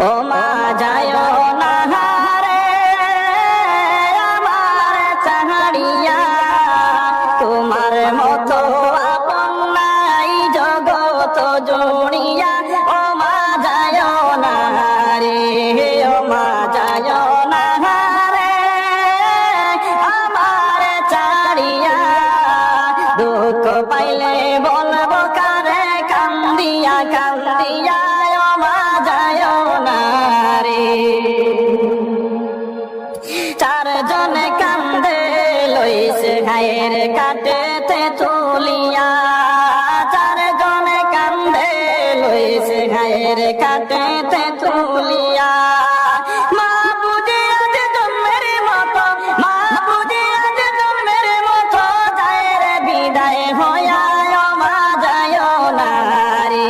ও মা যায় না রে আমার চাহাড়িয়া, তোমার মতো আপন নাই জগত জুড়িয়া। ও মা যায় না রে, ও মা যায় না রে আমার চাড়িয়া। দুঃখ পাইলে বলবো কারে কান্দিয়া কান্দিয়া, ও মা যায় না রে। চারজনে কান্দে লইছে ঘায়ের কাটেতে তুলিয়া, চারজনে কান্দে লইছে ঘায়ের কাটেতে তুলিয়া। মা বুঝে আজ জন্মের মতো, মা বুঝে আজ জন্মের মতো যায় রে বিদায় হইয়া। ও মা যায় না রে,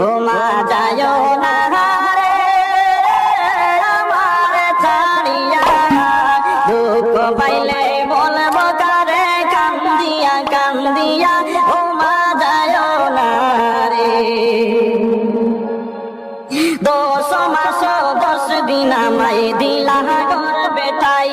ও মা যায় না রে আমার ছাড়িয়া। দুঃখ পাইলে বলবো কারে কান্দিয়া কান্দিয়া, ও মা যায় না রে। 10 মাস 10 দিন আমায় দিলা ঘর বেটাই,